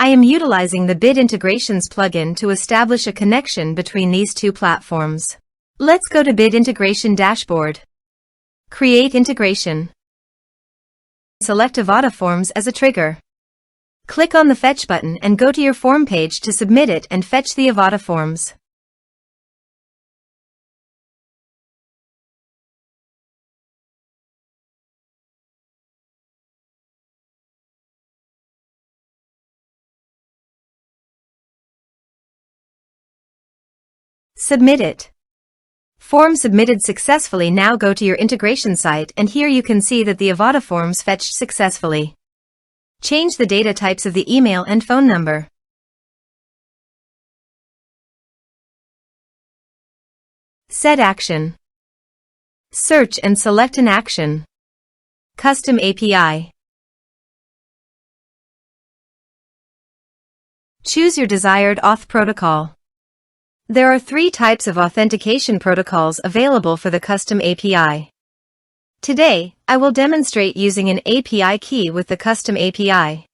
I am utilizing the Bit Integrations plugin to establish a connection between these two platforms. Let's go to Bit Integration Dashboard. Create integration. Select Avada Forms as a trigger. Click on the Fetch button and go to your form page to submit it and fetch the Avada Forms. Submit it. Form submitted successfully. Now go to your integration site and here you can see that the Avada Forms fetched successfully. Change the data types of the email and phone number. Set action. Search and select an action. Custom API. Choose your desired auth protocol. There are 3 types of authentication protocols available for the custom API. Today, I will demonstrate using an API key with the custom API.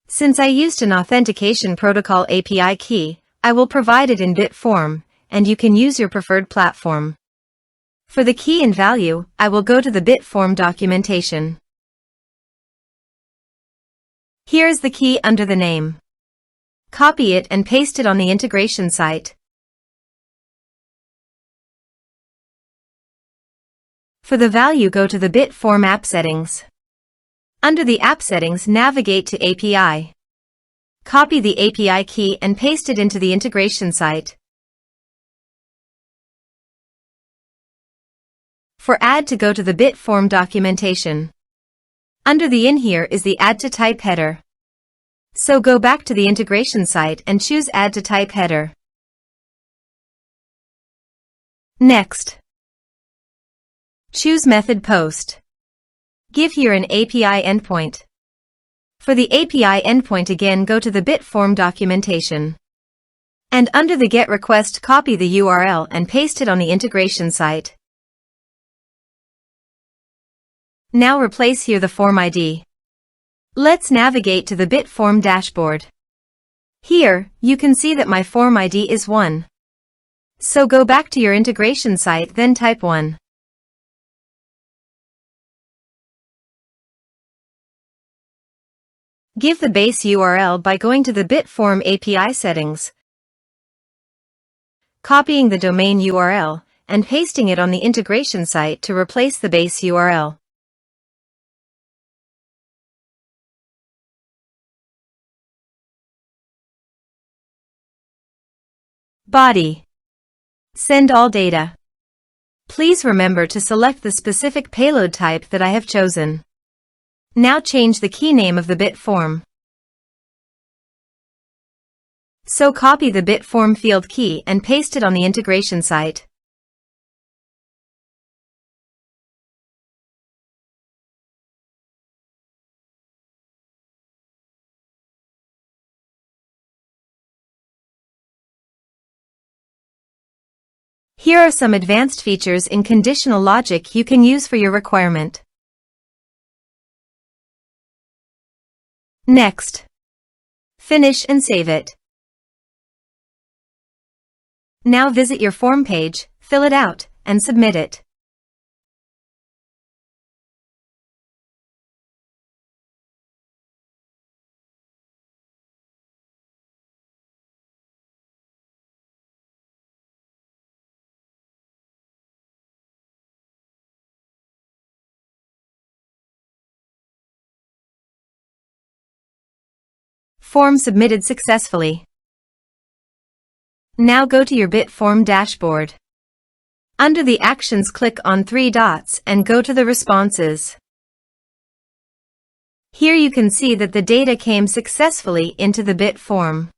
Since I used an authentication protocol API key, I will provide it in bit form, and you can use your preferred platform. For the key and value, I will go to the bit form documentation. Here is the key under the name. Copy it and paste it on the integration site. For the value, go to the bit form app settings. Under the app settings, navigate to API. Copy the API key and paste it into the integration site. For add to, go to the bit form documentation. Under the in here is the add to type header. So go back to the integration site and choose Add to Type Header. Next, choose Method Post. Give here an API endpoint. For the API endpoint, again go to the bit form documentation. And under the GET request, copy the URL and paste it on the integration site. Now replace here the form ID. Let's navigate to the bit form dashboard. Here, you can see that my form ID is 1. So go back to your integration site, then type 1. Give the base URL by going to the bit form API settings, copying the domain URL, and pasting it on the integration site to replace the base URL. Body. Send all data. Please remember to select the specific payload type that I have chosen. Now change the key name of the bit form. So copy the bit form field key and paste it on the integration site. Here are some advanced features in conditional logic you can use for your requirement. Next. Finish and save it. Now visit your form page, fill it out, and submit it. Form submitted successfully. Now go to your bit form dashboard. Under the actions, click on 3 dots and go to the responses. Here you can see that the data came successfully into the bit form.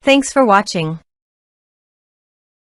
Thanks for watching.